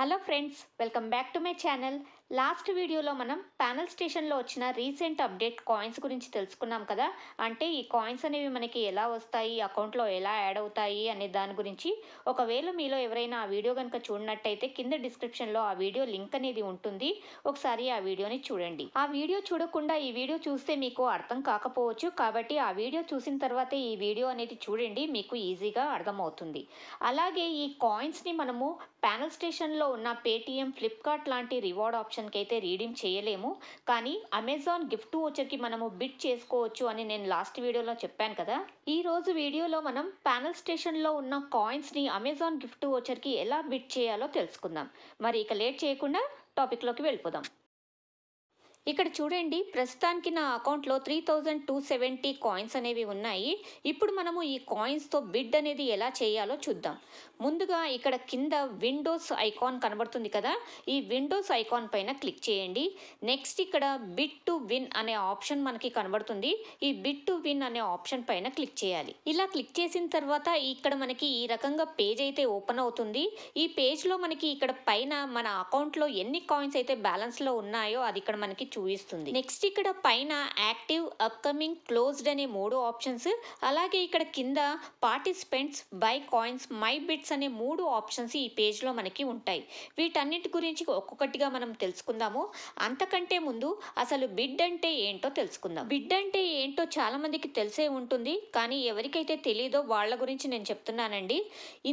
Hello friends, welcome back to my channel. Last వీడియోలో మనం panel స్టేషన్లో వచ్చిన రీసెంట్ అప్డేట్ కాయిన్స్ గురించి తెలుసుకున్నాం కదా. అంటే ఈ కాయిన్స్ అనేవి మనకి ఎలా వస్తాయి, అకౌంట్లో ఎలా యాడ్ అవుతాయి అనే దాని గురించి. ఒకవేళ మీలో ఎవరైనా ఆ వీడియో కనుక చూడనట్టయితే కింద డిస్క్రిప్షన్లో ఆ వీడియో లింక్ అనేది ఉంటుంది. ఒకసారి ఆ వీడియోని చూడండి. ఆ వీడియో చూడకుండా ఈ వీడియో చూస్తే మీకు అర్థం కాకపోవచ్చు, కాబట్టి ఆ వీడియో చూసిన తర్వాతే ఈ వీడియో అనేది చూడండి, మీకు ఈజీగా అర్థమవుతుంది. అలాగే ఈ కాయిన్స్ని మనము ప్యానల్ స్టేషన్లో ఉన్న పేటిఎం, ఫ్లిప్కార్ట్ లాంటి రివార్డ్ ఆప్షన్కి అయితే రీడీమ్ చేయలేము. కానీ అమెజాన్ గిఫ్ట్ వోచర్కి మనము బిడ్ చేసుకోవచ్చు అని నేను లాస్ట్ వీడియోలో చెప్పాను కదా. ఈ రోజు వీడియోలో మనం ప్యానల్ స్టేషన్లో ఉన్న కాయిన్స్ని అమెజాన్ గిఫ్ట్ వోచర్కి ఎలా బిడ్ చేయాలో తెలుసుకుందాం. మరి ఇక లేట్ చేయకుండా టాపిక్లోకి వెళ్ళిపోదాం. ఇక్కడ చూడండి, ప్రస్తుతానికి నా అకౌంట్లో 3270 కాయిన్స్ అనేవి ఉన్నాయి. ఇప్పుడు మనము ఈ కాయిన్స్తో బిడ్ అనేది ఎలా చేయాలో చూద్దాం. ముందుగా ఇక్కడ కింద విండోస్ ఐకాన్ కనబడుతుంది కదా, ఈ విండోస్ ఐకాన్ పైన క్లిక్ చేయండి. నెక్స్ట్ ఇక్కడ బిడ్ టు విన్ అనే ఆప్షన్ మనకి కనబడుతుంది. ఈ బిడ్ టు విన్ అనే ఆప్షన్ పైన క్లిక్ చేయాలి. ఇలా క్లిక్ చేసిన తర్వాత ఇక్కడ మనకి ఈ రకంగా పేజ్ అయితే ఓపెన్ అవుతుంది. ఈ పేజ్లో మనకి ఇక్కడ పైన మన అకౌంట్లో ఎన్ని కాయిన్స్ అయితే బ్యాలెన్స్లో ఉన్నాయో అది ఇక్కడ మనకి చూపిస్తుంది. నెక్స్ట్ ఇక్కడ పైన యాక్టివ్, అప్కమింగ్, క్లోజ్డ్ అనే 3 ఆప్షన్స్, అలాగే ఇక్కడ కింద participants, by coins, my bids అనే 3 ఆప్షన్స్ ఈ పేజ్లో మనకి ఉంటాయి. వీటన్నిటి గురించి ఒక్కొక్కటిగా మనం తెలుసుకుందాము. అంతకంటే ముందు అసలు బిడ్ అంటే ఏంటో తెలుసుకుందాం. బిడ్ అంటే ఏంటో చాలా మందికి తెలిసే ఉంటుంది, కానీ ఎవరికైతే తెలీదో వాళ్ళ గురించి నేను చెప్తున్నానండి.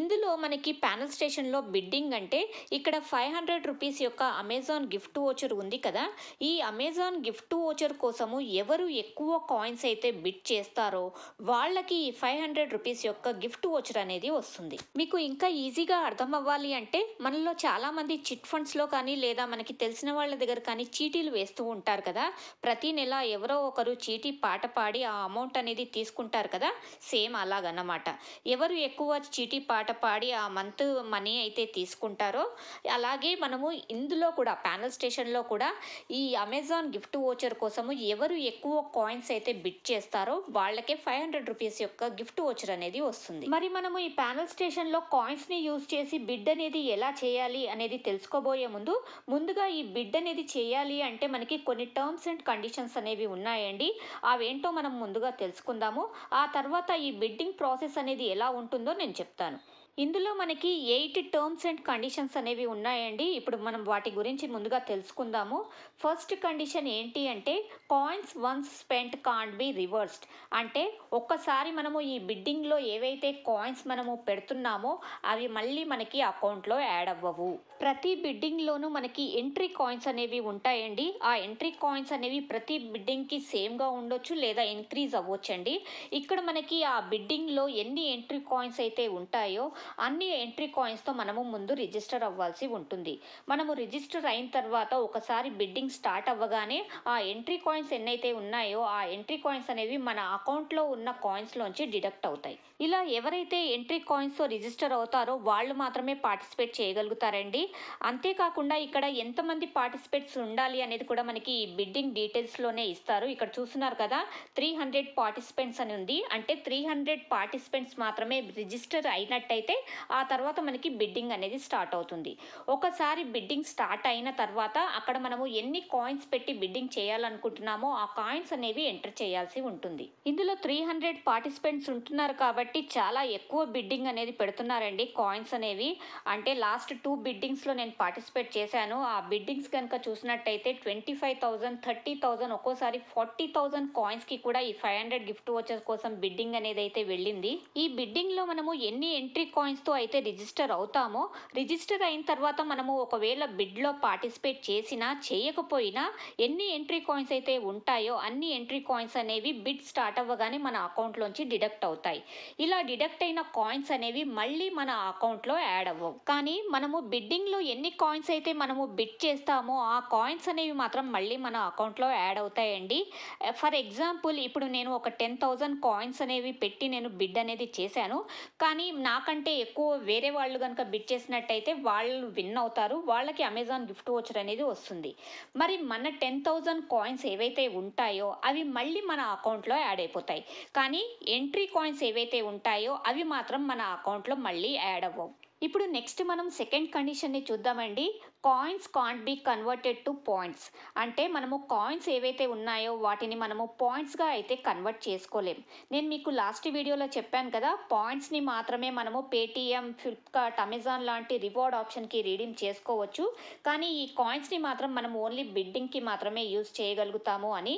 ఇందులో మనకి ప్యానల్ స్టేషన్లో బిడ్డింగ్ అంటే ఇక్కడ 500 రూపీస్ యొక్క అమెజాన్ గిఫ్ట్ వోచర్ ఉంది కదా. ఈ అమెజాన్ గిఫ్ట్ వోచర్ కోసము ఎవరు ఎక్కువ కాయిన్స్ అయితే బిడ్ చేస్తారో వాళ్ళకి ఈ 500 రూపీస్ యొక్క గిఫ్ట్ వోచర్ అనేది వస్తుంది. మీకు ఇంకా ఈజీగా అర్థం అవ్వాలి అంటే మనలో చాలా మంది చిట్ ఫండ్స్లో కానీ లేదా మనకి తెలిసిన వాళ్ళ దగ్గర కానీ చీటీలు వేస్తూ ఉంటారు కదా. ప్రతి నెల ఎవరో ఒకరు చీటీ పాట పాడి ఆ అమౌంట్ అనేది తీసుకుంటారు కదా. సేమ్ అలాగన్నమాట. ఎవరు ఎక్కువ చీటీ పాట పాడి ఆ మంత్ మనీ అయితే తీసుకుంటారో అలాగే మనము ఇందులో కూడా ప్యానల్ స్టేషన్లో కూడా ఈ అమెజాన్ గిఫ్ట్ వోచర్ కోసము ఎవరు ఎక్కువ కాయిన్స్ అయితే బిడ్ చేస్తారో వాళ్ళకే 500 రూపీస్ యొక్క గిఫ్ట్ వోచర్ అనేది వస్తుంది. మరి మనము ఈ ప్యానల్ స్టేషన్లో కాయిన్స్ని యూజ్ చేసి బిడ్ అనేది ఎలా చేయాలి అనేది తెలుసుకోబోయే ముందుగా ఈ బిడ్ అనేది చేయాలి అంటే మనకి కొన్ని టర్మ్స్ అండ్ కండిషన్స్ అనేవి ఉన్నాయండి. అవేంటో మనం ముందుగా తెలుసుకుందాము. ఆ తర్వాత ఈ బిడ్డింగ్ ప్రాసెస్ అనేది ఎలా ఉంటుందో నేను చెప్తాను. ఇందులో మనకి 8 టర్మ్స్ అండ్ కండిషన్స్ అనేవి ఉన్నాయండి. ఇప్పుడు మనం వాటి గురించి ముందుగా తెలుసుకుందాము. ఫస్ట్ కండిషన్ ఏంటి అంటే coins once spent can't be reversed. అంటే ఒక్కసారి మనము ఈ బిడ్డింగ్లో ఏవైతే కాయిన్స్ మనము పెడుతున్నామో అవి మళ్ళీ మనకి అకౌంట్లో యాడ్ అవ్వవు. ప్రతి బిడ్డింగ్లోనూ మనకి ఎంట్రీ కాయిన్స్ అనేవి ఉంటాయండి. ఆ ఎంట్రీ కాయిన్స్ అనేవి ప్రతి బిడ్డింగ్కి సేమ్గా ఉండొచ్చు లేదా ఇంక్రీజ్ అవ్వచ్చండి. ఇక్కడ మనకి ఆ బిడ్డింగ్లో ఎన్ని ఎంట్రీ కాయిన్స్ అయితే ఉంటాయో అన్ని ఎంట్రీ కాయిన్స్తో మనము ముందు రిజిస్టర్ అవ్వాల్సి ఉంటుంది. మనము రిజిస్టర్ అయిన తర్వాత ఒకసారి బిడ్డింగ్ స్టార్ట్ అవ్వగానే ఆ ఎంట్రీ కాయిన్స్ ఎన్నైతే ఉన్నాయో ఆ ఎంట్రీ కాయిన్స్ అనేవి మన అకౌంట్లో ఉన్న కాయిన్స్లోంచి డిడక్ట్ అవుతాయి. ఇలా ఎవరైతే ఎంట్రీ కాయిన్స్తో రిజిస్టర్ అవుతారో వాళ్ళు మాత్రమే పార్టిసిపేట్ చేయగలుగుతారండి. అంతేకాకుండా ఇక్కడ ఎంతమంది పార్టిసిపేట్స్ ఉండాలి అనేది కూడా మనకి ఈ బిడ్డింగ్ డీటెయిల్స్లోనే ఇస్తారు. ఇక్కడ చూస్తున్నారు కదా, 300 పార్టిసిపెంట్స్ అని ఉంది. అంటే 300 పార్టిసిపెంట్స్ మాత్రమే రిజిస్టర్ అయినట్టయితే ఆ తర్వాత మనకి బిడ్డింగ్ అనేది స్టార్ట్ అవుతుంది. ఒకసారి బిడ్డింగ్ స్టార్ట్ అయిన తర్వాత అక్కడ మనము ఎన్ని కాయిన్స్ పెట్టి బిడ్డింగ్ చేయాలనుకుంటున్నామో ఆ కాయిన్స్ అనేవి ఎంటర్ చేయాల్సి ఉంటుంది. ఇందులో 300 పార్టిసిపెంట్స్ ఉంటున్నారు కాబట్టి చాలా ఎక్కువ బిడ్డింగ్ అనేది పెడుతున్నారండి కాయిన్స్ అనేవి. అంటే లాస్ట్ 2 బిడ్డింగ్స్లో నేను పార్టిసిపేట్ చేశాను. ఆ బిడ్డింగ్స్ కనుక చూసినట్టయితే 25,000, 30,000, ఒక్కోసారి 40,000 కాయిన్స్కి కూడా ఈ 500 గిఫ్ట్ వోచర్ కోసం బిడ్డింగ్ అనేది అయితే వెళ్ళింది. ఈ బిడ్డింగ్లో మనము ఎన్ని ఎంట్రీ కాయిన్స్తో అయితే రిజిస్టర్ అవుతామో రిజిస్టర్ అయిన తర్వాత మనము ఒకవేళ బిడ్లో పార్టిసిపేట్ చేసినా చేయకపోయినా ఎన్ని ఎంట్రీ కాయిన్స్ అయితే ఉంటాయో అన్ని ఎంట్రీ కాయిన్స్ అనేవి బిడ్ స్టార్ట్ అవ్వగానే మన అకౌంట్లోంచి డిడక్ట్ అవుతాయి. ఇలా డిడక్ట్ అయిన కాయిన్స్ అనేవి మళ్ళీ మన అకౌంట్లో యాడ్ అవ్వవు. కానీ మనము బిడ్డింగ్లో ఎన్ని కాయిన్స్ అయితే మనము బిడ్ చేస్తామో ఆ కాయిన్స్ అనేవి మాత్రం మళ్ళీ మన అకౌంట్లో యాడ్ అవుతాయండి. ఫర్ ఎగ్జాంపుల్ ఇప్పుడు నేను ఒక 10,000 కాయిన్స్ అనేవి పెట్టి నేను బిడ్ అనేది చేశాను. కానీ నాకంటే ఎక్కువ వేరే వాళ్ళు కనుక బిడ్ చేసినట్టయితే వాళ్ళు విన్ అవుతారు. వాళ్ళకి అమెజాన్ గిఫ్ట్ వోచర్ అనేది వస్తుంది. మరి మన 10,000 కాయిన్స్ ఏవైతే ఉంటాయో అవి మళ్ళీ మన అకౌంట్లో యాడ్ అయిపోతాయి. కానీ ఎంట్రీ కాయిన్స్ ఏవైతే ఉంటాయో అవి మాత్రం మన అకౌంట్లో మళ్ళీ యాడ్ అవ్వవు. ఇప్పుడు నెక్స్ట్ మనం సెకండ్ కండిషన్ని చూద్దామండి. Coins can't be converted to points. అంటే మనము కాయిన్స్ ఏవైతే ఉన్నాయో వాటిని మనము పాయింట్స్గా అయితే కన్వర్ట్ చేసుకోలేం. నేను మీకు లాస్ట్ వీడియోలో చెప్పాను కదా, పాయింట్స్ని మాత్రమే మనము పేటీఎం, ఫ్లిప్కార్ట్, అమెజాన్ లాంటి రివార్డ్ ఆప్షన్కి రీడీమ్ చేసుకోవచ్చు. కానీ ఈ కాయిన్స్ని మాత్రం మనం ఓన్లీ బిడ్డింగ్కి మాత్రమే యూజ్ చేయగలుగుతాము అని.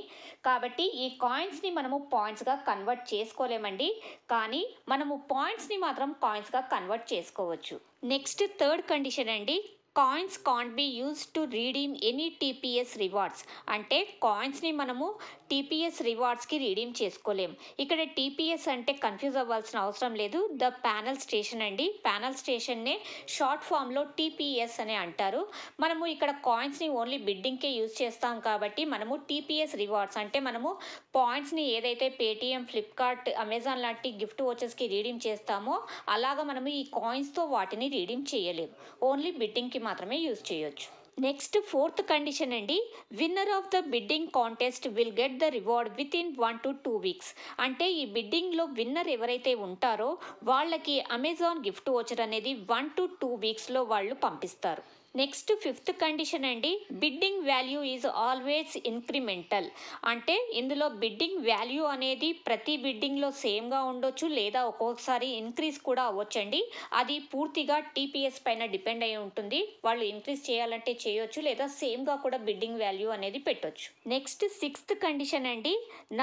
కాబట్టి ఈ కాయిన్స్ని మనము పాయింట్స్గా కన్వర్ట్ చేసుకోలేమండి. కానీ మనము పాయింట్స్ని మాత్రం కాయిన్స్గా కన్వర్ట్ చేసుకోవచ్చు. నెక్స్ట్ థర్డ్ కండిషన్ అండి. Coins can't be use to redeem any TPS rewards. అంటే కాయిన్స్ని మనము టీపీఎస్ రివార్డ్స్కి రీడీమ్ చేసుకోలేం. ఇక్కడ టీపీఎస్ అంటే కన్ఫ్యూజ్ అవ్వాల్సిన అవసరం లేదు. ద ప్యానల్ స్టేషన్ అండి. ప్యానల్ స్టేషన్నే షార్ట్ ఫామ్లో టీపీఎస్ అని అంటారు. మనము ఇక్కడ కాయిన్స్ని ఓన్లీ బిడ్డింగ్కే యూజ్ చేస్తాం కాబట్టి మనము టీపీఎస్ రివార్డ్స్ అంటే మనము పాయింట్స్ని ఏదైతే పేటీఎం, ఫ్లిప్కార్ట్, అమెజాన్ లాంటి గిఫ్ట్ వాచెస్కి రీడీమ్ చేస్తామో అలాగా మనము ఈ కాయిన్స్తో వాటిని రీడీమ్ చేయలేము. ఓన్లీ బిడ్డింగ్కి మాత్రమే యూజ్ చేయొచ్చు. నెక్స్ట్ ఫోర్త్ కండిషన్ అండి. Winner of the bidding contest will get the reward with in 1 to 2 weeks. అంటే ఈ బిడ్డింగ్లో విన్నర్ ఎవరైతే ఉంటారో వాళ్ళకి అమెజాన్ గిఫ్ట్ వాచర్ అనేది 1 to 2 weeksలో వాళ్ళు పంపిస్తారు. నెక్స్ట్ ఫిఫ్త్ కండిషన్ అండి. Bidding value is always incremental. అంటే ఇందులో బిడ్డింగ్ వాల్యూ అనేది ప్రతి బిడ్డింగ్లో సేమ్గా ఉండొచ్చు, లేదా ఒక్కొక్కసారి ఇంక్రీజ్ కూడా అవ్వచ్చండి. అది పూర్తిగా టీపీఎస్ పైన డిపెండ్ అయి ఉంటుంది. వాళ్ళు ఇంక్రీజ్ చేయాలంటే చేయొచ్చు, లేదా సేమ్గా కూడా బిడ్డింగ్ వాల్యూ అనేది పెట్టొచ్చు. నెక్స్ట్ సిక్స్త్ కండిషన్ అండి.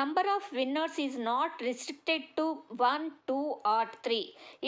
Number of winners is not restricted to 1, 2 or 3.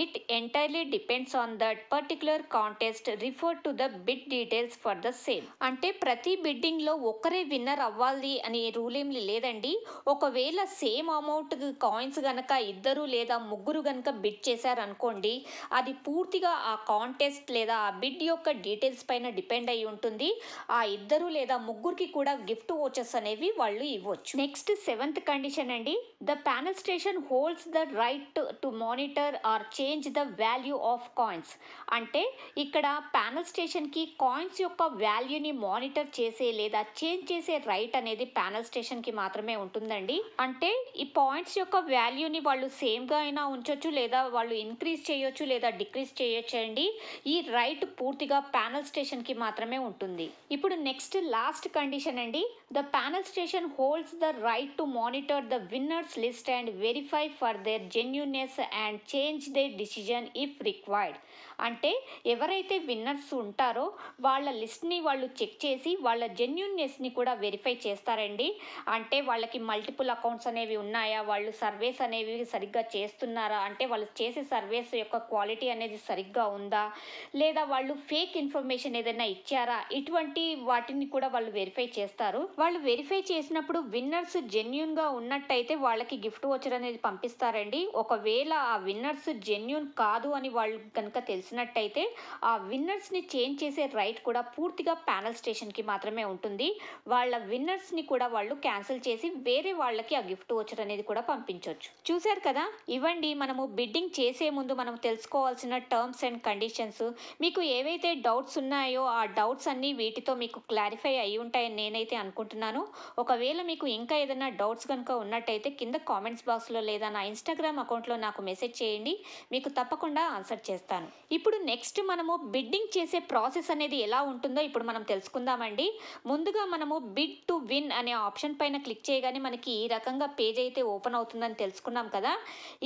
It entirely depends on that particular contest refer to the bid details for the same. అంటే ప్రతి బిడ్డింగ్లో ఒక్కరే విన్నర్ అవ్వాలి అనే రూల్ ఏమి లేదండి. ఒకవేళ సేమ్ అమౌంట్ కాయిన్స్ కనుక ఇద్దరు లేదా ముగ్గురు కనుక బిడ్ చేశారనుకోండి, అది పూర్తిగా ఆ కాంటెస్ట్ లేదా ఆ బిడ్ యొక్క డీటెయిల్స్ పైన డిపెండ్ అయి ఉంటుంది. ఆ ఇద్దరు లేదా ముగ్గురికి కూడా గిఫ్ట్ వాచెస్ అనేవి వాళ్ళు ఇవ్వచ్చు. నెక్స్ట్ సెవెంత్ కండిషన్ అండి. The panel station holds the right to monitor or change the value of coins. అంటే ఇక్కడ ప్యానల్ స్టేషన్కి కాయిన్స్ యొక్క వాల్యూని మానిటర్ చేసే లేదా చేంజ్ చేసే రైట్ అనేది ప్యానల్ స్టేషన్కి మాత్రమే ఉంటుందండి. అంటే ఈ పాయింట్స్ యొక్క వాల్యూని వాళ్ళు సేమ్గా అయినా ఉంచొచ్చు, లేదా వాళ్ళు ఇంక్రీజ్ చేయొచ్చు, లేదా డిక్రీజ్ చేయొచ్చు అండి. ఈ రైట్ పూర్తిగా ప్యానల్ స్టేషన్కి మాత్రమే ఉంటుంది. ఇప్పుడు నెక్స్ట్ లాస్ట్ కండిషన్ అండి. The panel station holds the right to monitor the winners list and verify for their genuineness and change their decision if required. అంటే ఎవరైతే విన్నర్స్ ఉంటారో వాళ్ళ లిస్ట్ని వాళ్ళు చెక్ చేసి వాళ్ళ జెన్యూన్నెస్ని కూడా వెరిఫై చేస్తారండి. అంటే వాళ్ళకి మల్టిపుల్ అకౌంట్స్ అనేవి ఉన్నాయా, వాళ్ళు సర్వేస్ అనేవి సరిగ్గా చేస్తున్నారా, అంటే వాళ్ళు చేసే సర్వేస్ యొక్క క్వాలిటీ అనేది సరిగ్గా ఉందా, లేదా వాళ్ళు ఫేక్ ఇన్ఫర్మేషన్ ఏదైనా ఇచ్చారా, ఇటువంటి వాటిని కూడా వాళ్ళు వెరిఫై చేస్తారు. వాళ్ళు వెరిఫై చేసినప్పుడు విన్నర్స్ జెన్యూన్గా ఉన్నట్టయితే వాళ్ళకి గిఫ్ట్ వాచర్ అనేది పంపిస్తారండి. ఒకవేళ ఆ విన్నర్స్ జెన్యూన్ కాదు అని వాళ్ళు కనుక తెలిసినట్టయితే ఆ విన్నర్స్ని చేంజ్ చేసే రైట్ కూడా పూర్తిగా ప్యానల్ స్టేషన్కి మాత్రమే ఉంటుంది. వాళ్ళ విన్నర్స్ని కూడా వాళ్ళు క్యాన్సిల్ చేసి వేరే వాళ్ళకి ఆ గిఫ్ట్ వాచర్ అనేది కూడా పంపించవచ్చు. చూశారు కదా, ఇవ్వండి మనము బిడ్డింగ్ చేసే ముందు మనం తెలుసుకోవాల్సిన టర్మ్స్ అండ్ కండిషన్స్. మీకు ఏవైతే డౌట్స్ ఉన్నాయో ఆ డౌట్స్ అన్నీ వీటితో మీకు క్లారిఫై అయి ఉంటాయని నేనైతే అనుకుంటున్నాను. ఒకవేళ మీకు ఇంకా ఏదైనా డౌట్స్ కనుక ఉన్నట్టయితే కింద కామెంట్స్ బాక్స్లో లేదా నా ఇన్స్టాగ్రామ్ అకౌంట్లో నాకు మెసేజ్ చేయండి, మీకు తప్పకుండా ఆన్సర్ చేస్తాను. ఇప్పుడు నెక్స్ట్ మనము బిడ్డింగ్ చేసే ప్రాసెస్ అనేది ఎలా ఉంటుందో ఇప్పుడు మనం తెలుసుకుందామండి. ముందుగా మనము బిడ్ టు విన్ అనే ఆప్షన్ పైన క్లిక్ చేయగానే మనకి ఈ రకంగా పేజ్ అయితే ఓపెన్ అవుతుందని తెలుసుకున్నాం కదా.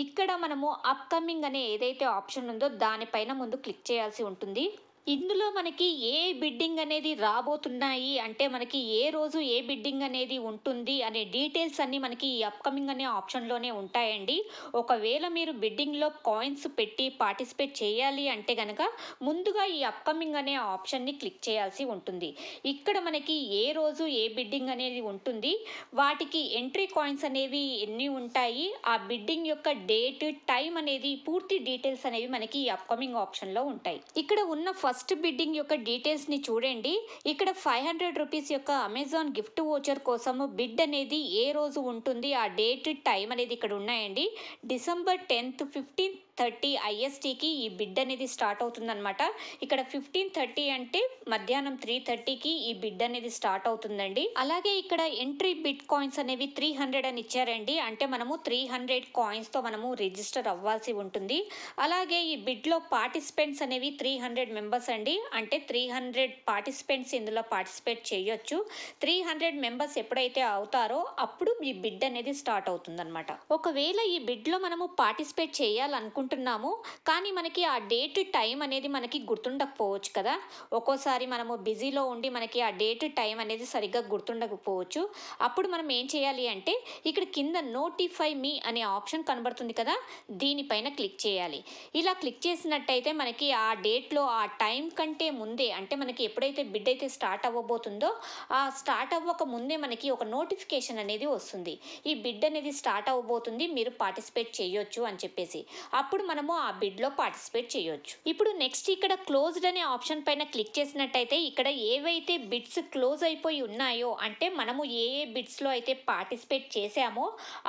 ఇక్కడ మనము అప్కమింగ్ అనే ఏదైతే ఆప్షన్ ఉందో దానిపైన ముందు క్లిక్ చేయాల్సి ఉంటుంది. ఇందులో మనకి ఏ బిడ్డింగ్ అనేది రాబోతున్నాయి, అంటే మనకి ఏ రోజు ఏ బిడ్డింగ్ అనేది ఉంటుంది అనే డీటెయిల్స్ అన్నీ మనకి ఈ అప్కమింగ్ అనే ఆప్షన్లోనే ఉంటాయండి. ఒకవేళ మీరు బిడ్డింగ్లో కాయిన్స్ పెట్టి పార్టిసిపేట్ చేయాలి అంటే కనుక ముందుగా ఈ అప్కమింగ్ అనే ఆప్షన్ని క్లిక్ చేయాల్సి ఉంటుంది. ఇక్కడ మనకి ఏ రోజు ఏ బిడ్డింగ్ అనేది ఉంటుంది, వాటికి ఎంట్రీ కాయిన్స్ అనేవి ఎన్ని ఉంటాయి, ఆ బిడ్డింగ్ యొక్క డేట్, టైం అనేది పూర్తి డీటెయిల్స్ అనేవి మనకి ఈ అప్కమింగ్ ఆప్షన్లో ఉంటాయి. ఇక్కడ ఉన్న ఫస్ట్ బిడ్డింగ్ యొక్క డీటెయిల్స్ని చూడండి. ఇక్కడ 500 రూపీస్ యొక్క అమెజాన్ గిఫ్ట్ వోచర్ కోసము బిడ్ అనేది ఏ రోజు ఉంటుంది, ఆ డేట్, టైం అనేది ఇక్కడ ఉన్నాయండి. December 10th, 15th, 15:30 ISTకి ఈ బిడ్ అనేది స్టార్ట్ అవుతుందన్నమాట. ఇక్కడ 15:30 అంటే మధ్యాహ్నం 3:30కి ఈ బిడ్ అనేది స్టార్ట్ అవుతుందండి. అలాగే ఇక్కడ ఎంట్రీ బిట్ కాయిన్స్ అనేవి 300 అని ఇచ్చారండి. అంటే మనము 300 కాయిన్స్తో మనము రిజిస్టర్ అవ్వాల్సి ఉంటుంది. అలాగే ఈ బిడ్లో పార్టిసిపెంట్స్ అనేవి 300 మెంబర్స్ అండి. అంటే 300 పార్టిసిపెంట్స్ ఇందులో పార్టిసిపేట్ చేయొచ్చు. 300 మెంబర్స్ ఎప్పుడైతే అవుతారో అప్పుడు ఈ బిడ్ అనేది స్టార్ట్ అవుతుందన్నమాట. ఒకవేళ ఈ బిడ్లో మనము పార్టిసిపేట్ చేయాలనుకుంటున్నాము, కానీ మనకి ఆ డేట్ టైం అనేది మనకి గుర్తుండకపోవచ్చు కదా. ఒక్కోసారి మనము బిజీలో ఉండి మనకి ఆ డేట్ టైం అనేది సరిగ్గా గుర్తుండకపోవచ్చు. అప్పుడు మనం ఏం చేయాలి అంటే ఇక్కడ కింద నోటిఫై మీ అనే ఆప్షన్ కనబడుతుంది కదా, దీనిపైన క్లిక్ చేయాలి. ఇలా క్లిక్ చేసినట్టయితే మనకి ఆ డేట్లో ఆ టైం కంటే ముందే, అంటే మనకి ఎప్పుడైతే బిడ్ అయితే స్టార్ట్ అవ్వబోతుందో ఆ స్టార్ట్ అవ్వక ముందే మనకి ఒక నోటిఫికేషన్ అనేది వస్తుంది. ఈ బిడ్ అనేది స్టార్ట్ అవ్వబోతుంది, మీరు పార్టిసిపేట్ చేయొచ్చు అని చెప్పేసి. అప్పుడు మనము ఆ బిడ్లో పార్టిసిపేట్ చేయొచ్చు. ఇప్పుడు నెక్స్ట్ ఇక్కడ క్లోజ్డ్ అనే ఆప్షన్ పైన క్లిక్ చేసినట్టయితే ఇక్కడ ఏవైతే బిడ్స్ క్లోజ్ అయిపోయి ఉన్నాయో, అంటే మనము ఏ బిడ్స్లో అయితే పార్టిసిపేట్ చేసామో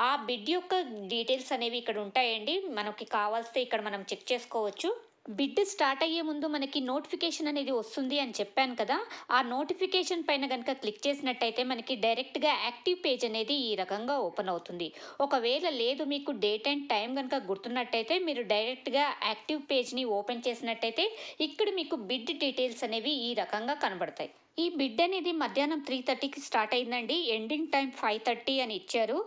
ఆ బిడ్ యొక్క డీటెయిల్స్ అనేవి ఇక్కడ ఉంటాయండి. మనకి కావాల్స్తే ఇక్కడ మనం చెక్ చేసుకోవచ్చు. బిడ్ స్టార్ట్ అయ్యే ముందు మనకి నోటిఫికేషన్ అనేది వస్తుంది అని చెప్పాను కదా, ఆ నోటిఫికేషన్ పైన కనుక క్లిక్ చేసినట్టయితే మనకి డైరెక్ట్గా యాక్టివ్ పేజ్ అనేది ఈ రకంగా ఓపెన్ అవుతుంది. ఒకవేళ లేదు మీకు డేట్ అండ్ టైం కనుక గుర్తున్నట్టయితే మీరు డైరెక్ట్గా యాక్టివ్ పేజ్ని ఓపెన్ చేసినట్టయితే ఇక్కడ మీకు బిడ్ డీటెయిల్స్ అనేవి ఈ రకంగా కనబడతాయి. ఈ బిడ్ అనేది మధ్యాహ్నం 3:30కి స్టార్ట్ అయిందండి. ఎండింగ్ టైం 5:30 అని ఇచ్చారు.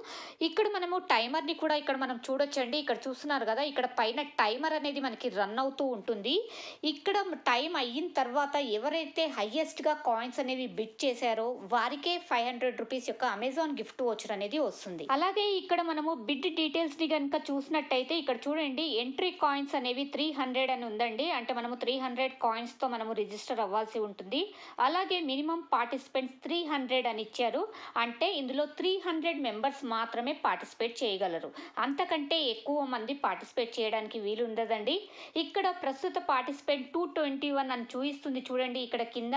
ఇక్కడ మనము టైమర్ని కూడా ఇక్కడ మనం చూడొచ్చండి. ఇక్కడ చూస్తున్నారు కదా, ఇక్కడ పైన టైమర్ అనేది మనకి రన్ అవుతూ ఉంటుంది. ఇక్కడ టైం అయిన తర్వాత ఎవరైతే హయ్యెస్ట్గా కాయిన్స్ అనేవి బిడ్ చేశారో వారికే 500 రూపీస్ యొక్క అమెజాన్ గిఫ్ట్ వోచర్ అనేది వస్తుంది. అలాగే ఇక్కడ మనము బిడ్ డీటెయిల్స్ని కనుక చూసినట్టయితే ఇక్కడ చూడండి, ఎంట్రీ కాయిన్స్ అనేవి 300 అని ఉందండి. అంటే మనము 300 కాయిన్స్తో మనము రిజిస్టర్ అవ్వాల్సి ఉంటుంది. అలాగే మినిమం పార్టిసిపెంట్స్ 300 అని ఇచ్చారు. అంటే ఇందులో 300 మెంబర్స్ మాత్రమే పార్టిసిపేట్ చేయగలరు. అంతకంటే ఎక్కువ మంది పార్టిసిపేట్ చేయడానికి వీలు ఉండదండి. ఇక్కడ ప్రస్తుత పార్టిసిపెంట్ 221 అని చూపిస్తుంది చూడండి ఇక్కడ కింద.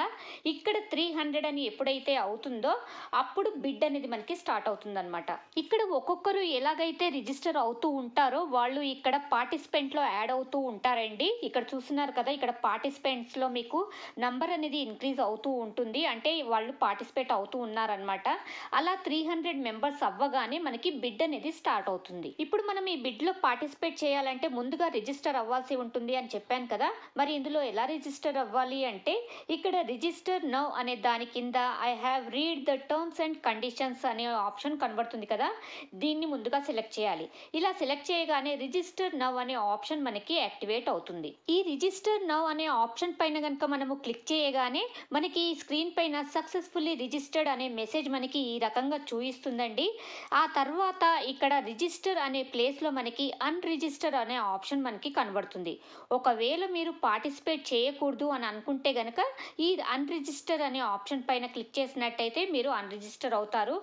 ఇక్కడ 300 అని ఎప్పుడైతే అవుతుందో అప్పుడు బిడ్ అనేది మనకి స్టార్ట్ అవుతుందన్నమాట. ఇక్కడ ఒక్కొక్కరు ఎలాగైతే రిజిస్టర్ అవుతూ ఉంటారో వాళ్ళు ఇక్కడ పార్టిసిపెంట్లో యాడ్ అవుతూ ఉంటారండి. ఇక్కడ చూస్తున్నారు కదా, ఇక్కడ పార్టిసిపెంట్స్లో మీకు నంబర్ అనేది ఇంక్రీజ్ అవుతూ ఉంటుంది. అంటే వాళ్ళు పార్టిసిపేట్ అవుతూ ఉన్నారనమాట. అలా 300 మెంబర్స్ అవ్వగానే మనకి బిడ్ అనేది స్టార్ట్ అవుతుంది. ఇప్పుడు మనం ఈ బిడ్లో పార్టిసిపేట్ చేయాలంటే ముందుగా రిజిస్టర్ అవ్వాల్సి ఉంటుంది అని చెప్పాను కదా. మరి ఇందులో ఎలా రిజిస్టర్ అవ్వాలి అంటే ఇక్కడ రిజిస్టర్ నౌ అనే దాని కింద I have read the terms and conditions అనే ఆప్షన్ కనబడుతుంది కదా, దీన్ని ముందుగా సెలెక్ట్ చేయాలి. ఇలా సెలెక్ట్ చేయగానే రిజిస్టర్ నౌ అనే ఆప్షన్ మనకి యాక్టివేట్ అవుతుంది. ఈ రిజిస్టర్ నౌ అనే ఆప్షన్ పైన కనుక మనము క్లిక్ చేయగానే మనకి ఈ స్క్రీన్ పైన సక్సెస్ఫుల్లీ రిజిస్టర్డ్ అనే మెసేజ్ మనకి ఈ రకంగా చూపిస్తుందండి. ఆ తర్వాత ఇక్కడ రిజిస్టర్ అనే ప్లేస్లో మనకి అన్రిజిస్టర్ అనే ఆప్షన్ మనకి కనబడుతుంది. ఒకవేళ మీరు పార్టిసిపేట్ చేయకూడదు అని అనుకుంటే కనుక ఈ అన్రిజిస్టర్ అనే ఆప్షన్ పైన క్లిక్ చేసినట్టయితే మీరు అన్రిజిస్టర్ అవుతారు.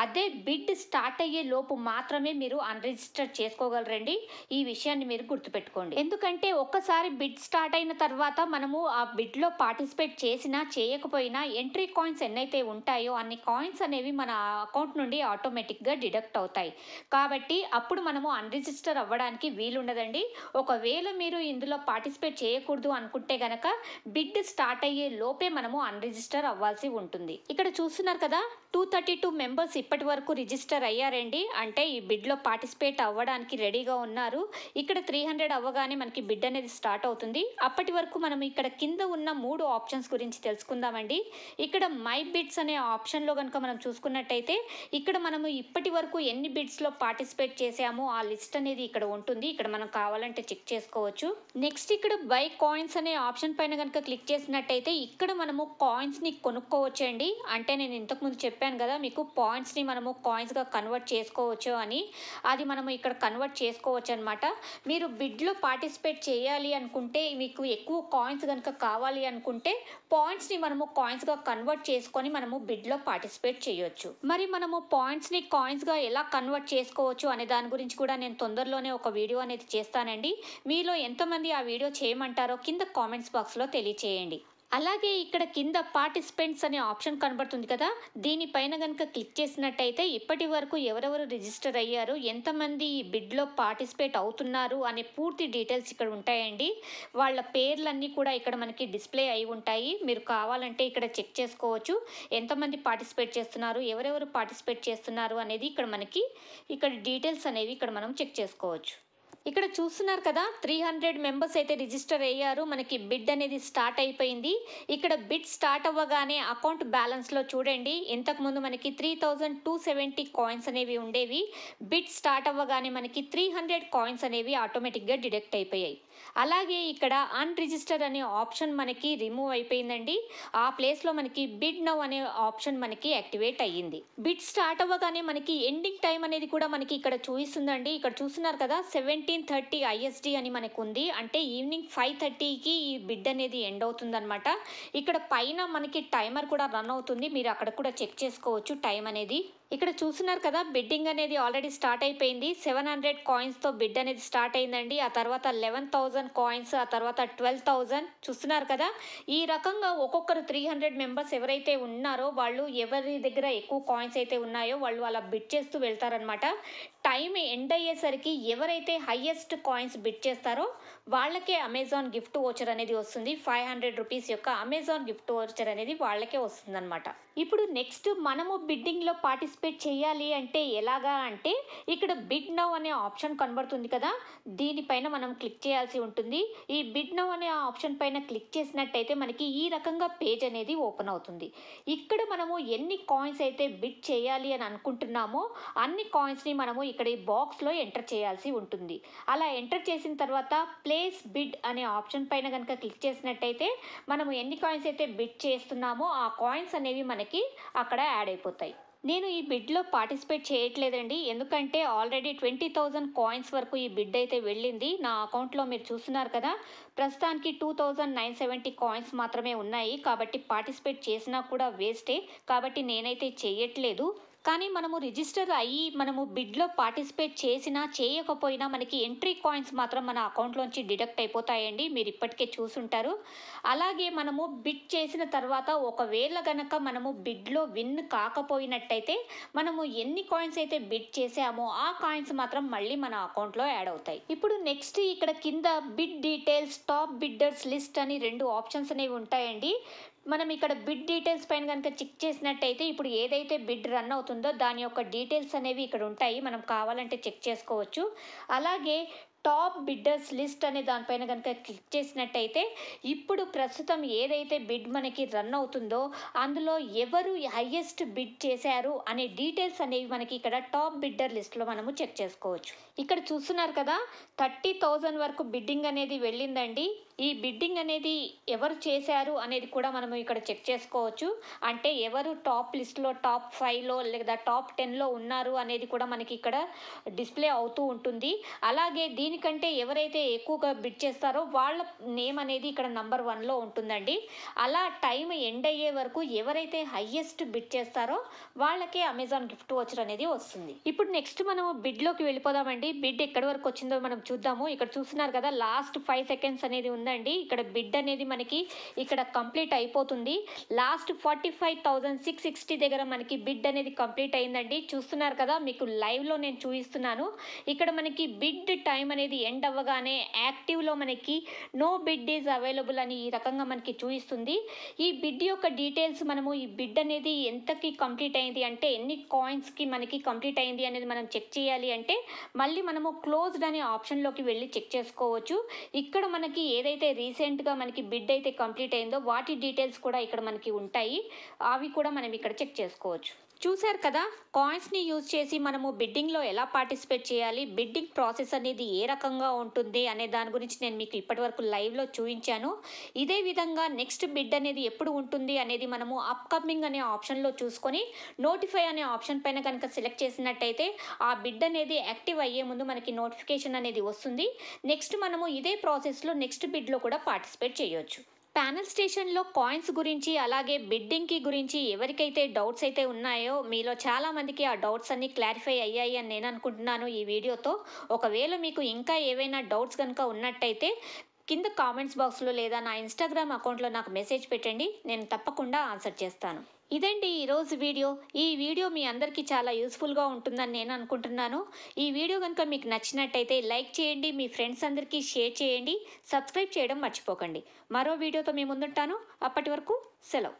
అదే బిడ్ స్టార్ట్ అయ్యే లోపు మాత్రమే మీరు అన్రిజిస్టర్ చేసుకోగలరండి. ఈ విషయాన్ని మీరు గుర్తుపెట్టుకోండి. ఎందుకంటే ఒక్కసారి బిడ్ స్టార్ట్ అయిన తర్వాత మనము ఆ బిడ్లో పార్టిసిపేట్ చేసినా చేయకపోయినా ఎంట్రీ కాయిన్స్ ఎన్నైతే ఉంటాయో అన్ని కాయిన్స్ అనేవి మన అకౌంట్ నుండి ఆటోమేటిక్గా డిడక్ట్ అవుతాయి. కాబట్టి అప్పుడు మనము అన్రిజిస్టర్ అవ్వడానికి వీలుండదండి. ఒకవేళ మీరు ఇందులో పార్టిసిపేట్ చేయకూడదు అనుకుంటే గనక బిడ్ స్టార్ట్ అయ్యే లోపే మనము అన్రిజిస్టర్ అవ్వాల్సి ఉంటుంది. ఇక్కడ చూస్తున్నారు కదా, 232 మెంబర్స్ ఇప్పటి వరకు రిజిస్టర్ అయ్యారండి. అంటే ఈ బిడ్లో పార్టిసిపేట్ అవ్వడానికి రెడీగా ఉన్నారు. ఇక్కడ 300 అవ్వగానే మనకి బిడ్ అనేది స్టార్ట్ అవుతుంది. అప్పటి వరకు మనం ఇక్కడ కింద ఉన్న 3 ఆప్షన్స్ గురించి తెలుసుకుందామండి. ఇక్కడ మై బిడ్స్ అనే ఆప్షన్లో కనుక మనం చూసుకున్నట్టయితే ఇక్కడ మనము ఇప్పటి వరకు ఎన్ని బిడ్స్లో పార్టిసిపేట్ చేసామో ఆ లిస్ట్ అనేది ఇక్కడ ఉంటుంది. ఇక్కడ మనం కావాలంటే చెక్ చేసుకోవచ్చు. నెక్స్ట్ ఇక్కడ బై కాయిన్స్ అనే ఆప్షన్ పైన కనుక క్లిక్ చేసినట్టయితే ఇక్కడ మనము కాయిన్స్ని కొనుక్కోవచ్చండి. అంటే నేను ఇంతకుముందు చెప్పాను కదా మీకు, పాయింట్స్ని మనము కాయిన్స్గా కన్వర్ట్ చేసుకోవచ్చు అని. అది మనము ఇక్కడ కన్వర్ట్ చేసుకోవచ్చు అనమాట. మీరు బిడ్లో పార్టిసిపేట్ చేయాలి అనుకుంటే, మీకు ఎక్కువ కాయిన్స్ కనుక కావాలి అనుకుంటే పాయింట్స్ని మనము కాయిన్స్గా కన్వర్ట్ చేసుకొని మనము బిడ్లో పార్టిసిపేట్ చేయొచ్చు. మరి మనము పాయింట్స్ని కాయిన్స్గా ఎలా కన్వర్ట్ చేసుకోవచ్చు అనే దాని గురించి కూడా నేను తొందరలోనే ఒక వీడియో అనేది చేస్తానండి. మీలో ఎంతమంది ఆ వీడియో చేయమంటారో కింద కామెంట్స్ బాక్స్లో తెలియచేయండి. అలాగే ఇక్కడ కింద పార్టిసిపెంట్స్ అనే ఆప్షన్ కనబడుతుంది కదా, దీనిపైన కనుక క్లిక్ చేసినట్టయితే ఇప్పటి వరకు ఎవరెవరు రిజిస్టర్ అయ్యారు, ఎంతమంది ఈ బిడ్లో పార్టిసిపేట్ అవుతున్నారు అనే పూర్తి డీటెయిల్స్ ఇక్కడ ఉంటాయండి. వాళ్ళ పేర్లన్నీ కూడా ఇక్కడ మనకి డిస్ప్లే అయి ఉంటాయి. మీరు కావాలంటే ఇక్కడ చెక్ చేసుకోవచ్చు ఎంతమంది పార్టిసిపేట్ చేస్తున్నారు, ఎవరెవరు పార్టిసిపేట్ చేస్తున్నారు అనేది ఇక్కడ డీటెయిల్స్ అనేవి ఇక్కడ మనం చెక్ చేసుకోవచ్చు. ఇక్కడ చూస్తున్నారు కదా, 300 మెంబర్స్ అయితే రిజిస్టర్ అయ్యారు. మనకి బిడ్ అనేది స్టార్ట్ అయిపోయింది. ఇక్కడ బిడ్ స్టార్ట్ అవ్వగానే అకౌంట్ బ్యాలెన్స్లో చూడండి, ఇంతకుముందు మనకి 3270 కాయిన్స్ అనేవి ఉండేవి. బిడ్ స్టార్ట్ అవ్వగానే మనకి 300 కాయిన్స్ అనేవి ఆటోమేటిక్గా డిడక్ట్ అయిపోయాయి. అలాగే ఇక్కడ అన్రిజిస్టర్ అనే ఆప్షన్ మనకి రిమూవ్ అయిపోయిందండి. ఆ ప్లేస్లో మనకి బిడ్ నౌ అనే ఆప్షన్ మనకి యాక్టివేట్ అయ్యింది. బిడ్ స్టార్ట్ అవ్వగానే మనకి ఎండింగ్ టైం అనేది కూడా మనకి ఇక్కడ చూపిస్తుందండి. ఇక్కడ చూస్తున్నారు కదా, 17:30 IST అని మనకు ఉంది. అంటే ఈవినింగ్ 5:30కి ఈ బిడ్ అనేది ఎండ్ అవుతుందన్నమాట. ఇక్కడ పైన మనకి టైమర్ కూడా రన్ అవుతుంది, మీరు అక్కడ కూడా చెక్ చేసుకోవచ్చు టైం అనేది. ఇక్కడ చూస్తున్నారు కదా, బిడ్డింగ్ అనేది ఆల్రెడీ స్టార్ట్ అయిపోయింది. 700 కాయిన్స్తో బిడ్ అనేది స్టార్ట్ అయిందండి. ఆ తర్వాత 11,000 కాయిన్స్, ఆ తర్వాత 12,000. చూస్తున్నారు కదా, ఈ రకంగా ఒక్కొక్కరు 300 మెంబర్స్ ఎవరైతే ఉన్నారో వాళ్ళు ఎవరి దగ్గర ఎక్కువ కాయిన్స్ అయితే ఉన్నాయో వాళ్ళు అలా బిడ్ చేస్తూ వెళ్తారనమాట. టైం ఎండ్ అయ్యేసరికి ఎవరైతే హైయెస్ట్ కాయిన్స్ బిడ్ చేస్తారో వాళ్ళకే అమెజాన్ గిఫ్ట్ వోచర్ అనేది వస్తుంది. 500 రూపీస్ యొక్క అమెజాన్ గిఫ్ట్ వోచర్ అనేది వాళ్ళకే వస్తుంది అనమాట. ఇప్పుడు నెక్స్ట్ మనము బిడ్డింగ్లో పార్టిసిపేట్ చేయాలి అంటే ఎలాగా అంటే, ఇక్కడ బిడ్ నౌ అనే ఆప్షన్ కనబడుతుంది కదా, దీనిపైన మనం క్లిక్ చేయాల్సి ఉంటుంది. ఈ బిడ్ నౌ అనే ఆప్షన్ పైన క్లిక్ చేసినట్టయితే మనకి ఈ రకంగా పేజ్ అనేది ఓపెన్ అవుతుంది. ఇక్కడ మనము ఎన్ని కాయిన్స్ అయితే బిడ్ చేయాలి అని అనుకుంటున్నామో అన్ని కాయిన్స్ని మనము ఇక్కడ ఈ బాక్స్లో ఎంటర్ చేయాల్సి ఉంటుంది. అలా ఎంటర్ చేసిన తర్వాత ప్లేస్ బిడ్ అనే ఆప్షన్ పైన కనుక క్లిక్ చేసినట్టయితే మనము ఎన్ని కాయిన్స్ అయితే బిడ్ చేస్తున్నామో ఆ కాయిన్స్ అనేవి మనకి అక్కడ యాడ్ అయిపోతాయి. నేను ఈ బిడ్లో పార్టిసిపేట్ చేయట్లేదండి, ఎందుకంటే ఆల్రెడీ 20,000 కాయిన్స్ వరకు ఈ బిడ్ అయితే వెళ్ళింది. నా అకౌంట్లో మీరు చూస్తున్నారు కదా, ప్రస్తుతానికి 2,970 కాయిన్స్ మాత్రమే ఉన్నాయి. కాబట్టి పార్టిసిపేట్ చేసినా కూడా వేస్టే, కాబట్టి నేనైతే చేయట్లేదు. కానీ మనము రిజిస్టర్ అయ్యి మనము బిడ్లో పార్టిసిపేట్ చేసినా చేయకపోయినా మనకి ఎంట్రీ కాయిన్స్ మాత్రం మన అకౌంట్లోంచి డిడక్ట్ అయిపోతాయండి, మీరు ఇప్పటికే చూసుంటారు. అలాగే మనము బిడ్ చేసిన తర్వాత ఒకవేళ గనక మనము బిడ్లో విన్ కాకపోయినట్టయితే మనము ఎన్ని కాయిన్స్ అయితే బిడ్ చేసామో ఆ కాయిన్స్ మాత్రం మళ్ళీ మన అకౌంట్లో యాడ్ అవుతాయి. ఇప్పుడు నెక్స్ట్ ఇక్కడ కింద bid details, top bidders list అని 2 ఆప్షన్స్ అనేవి ఉంటాయండి. మనం ఇక్కడ బిడ్ డీటెయిల్స్ పైన కనుక చెక్ చేసినట్టయితే ఇప్పుడు ఏదైతే బిడ్ రన్ అవుతుందో దాని యొక్క డీటెయిల్స్ అనేవి ఇక్కడ ఉంటాయి, మనం కావాలంటే చెక్ చేసుకోవచ్చు. అలాగే టాప్ బిడ్డర్స్ లిస్ట్ అనే దానిపైన కనుక క్లిక్ చేసినట్టయితే ఇప్పుడు ప్రస్తుతం ఏదైతే బిడ్ మనకి రన్ అవుతుందో అందులో ఎవరు హైయెస్ట్ బిడ్ చేశారు అనే డీటెయిల్స్ అనేవి మనకి ఇక్కడ టాప్ బిడ్డర్ లిస్ట్లో మనము చెక్ చేసుకోవచ్చు. ఇక్కడ చూస్తున్నారు కదా, 30,000 వరకు బిడ్డింగ్ అనేది వెళ్ళిందండి. ఈ బిడ్డింగ్ అనేది ఎవరు చేశారు అనేది కూడా మనము ఇక్కడ చెక్ చేసుకోవచ్చు. అంటే ఎవరు టాప్ లిస్ట్లో, టాప్ 5లో లేదా టాప్ 10లో ఉన్నారు అనేది కూడా మనకి ఇక్కడ డిస్ప్లే అవుతూ ఉంటుంది. అలాగే దీనికంటే ఎవరైతే ఎక్కువగా బిడ్ చేస్తారో వాళ్ళ నేమ్ అనేది ఇక్కడ నంబర్ 1లో ఉంటుందండి. అలా టైం ఎండ్ అయ్యే వరకు ఎవరైతే హైయెస్ట్ బిడ్ చేస్తారో వాళ్ళకే అమెజాన్ గిఫ్ట్ వోచర్ అనేది వస్తుంది. ఇప్పుడు నెక్స్ట్ మనము బిడ్లోకి వెళ్ళిపోదామండి. బిడ్ ఎక్కడి వరకు వచ్చిందో మనం చూద్దాము. ఇక్కడ చూస్తున్నారు కదా, లాస్ట్ 5 సెకండ్స్ అనేది ఉందండి. ఇక్కడ బిడ్ అనేది మనకి ఇక్కడ కంప్లీట్ అయిపోతుంది. లాస్ట్ 45,660 దగ్గర మనకి బిడ్ అనేది కంప్లీట్ అయిందండి. చూస్తున్నారు కదా, మీకు లైవ్లో నేను చూపిస్తున్నాను. ఇక్కడ మనకి బిడ్ టైం అనేది ఎండ్ అవ్వగానే యాక్టివ్లో మనకి నో బిడ్ ఈజ్ అవైలబుల్ అని ఈ రకంగా మనకి చూపిస్తుంది. ఈ బిడ్ యొక్క డీటెయిల్స్ మనము ఈ బిడ్ అనేది ఎంతకి కంప్లీట్ అయింది అంటే ఎన్ని కాయిన్స్కి మనకి కంప్లీట్ అయింది అనేది మనం చెక్ చేయాలి అంటే మళ్ళీ మనము క్లోజ్డ్ అనే ఆప్షన్లోకి వెళ్ళి చెక్ చేసుకోవచ్చు. ఇక్కడ మనకి ఏదైతే రీసెంట్గా మనకి బిడ్ అయితే కంప్లీట్ అయిందో వాటి డీటెయిల్స్ కూడా ఇక్కడ మనకి ఉంటాయి, అవి కూడా మనం ఇక్కడ చెక్ చేసుకోవచ్చు. చూశారు కదా, కాయిన్స్ని యూజ్ చేసి మనము బిడ్డింగ్లో ఎలా పార్టిసిపేట్ చేయాలి, బిడ్డింగ్ ప్రాసెస్ అనేది ఏ రకంగా ఉంటుంది అనే దాని గురించి నేను మీకు ఇప్పటివరకు లైవ్లో చూపించాను. ఇదే విధంగా నెక్స్ట్ బిడ్ అనేది ఎప్పుడు ఉంటుంది అనేది మనము అప్కమింగ్ అనే ఆప్షన్లో చూసుకొని నోటిఫై అనే ఆప్షన్ పైన కనుక సెలెక్ట్ చేసినట్టయితే ఆ బిడ్ అనేది యాక్టివ్ అయ్యే ముందు మనకి నోటిఫికేషన్ అనేది వస్తుంది. నెక్స్ట్ మనము ఇదే ప్రాసెస్లో నెక్స్ట్ బిడ్లో కూడా పార్టిసిపేట్ చేయొచ్చు. ప్యానల్ స్టేషన్లో కాయిన్స్ గురించి అలాగే బిడ్డింగ్కి గురించి ఎవరికైతే డౌట్స్ అయితే ఉన్నాయో మీలో చాలామందికి ఆ డౌట్స్ అన్నీ క్లారిఫై అయ్యాయి అని నేను అనుకుంటున్నాను ఈ వీడియోతో. ఒకవేళ మీకు ఇంకా ఏవైనా డౌట్స్ కనుక ఉన్నట్టయితే కింద కామెంట్స్ బాక్స్లో లేదా నా ఇన్స్టాగ్రామ్ అకౌంట్లో నాకు మెసేజ్ పెట్టండి, నేను తప్పకుండా ఆన్సర్ చేస్తాను. ఇదండి ఈరోజు వీడియో. ఈ వీడియో మీ అందరికీ చాలా యూస్ఫుల్గా ఉంటుందని నేను అనుకుంటున్నాను. ఈ వీడియో కనుక మీకు నచ్చినట్టయితే లైక్ చేయండి, మీ ఫ్రెండ్స్ అందరికీ షేర్ చేయండి, సబ్స్క్రైబ్ చేయడం మర్చిపోకండి. మరో వీడియోతో మీ ముందుంటాను. అప్పటి వరకు సెలవు.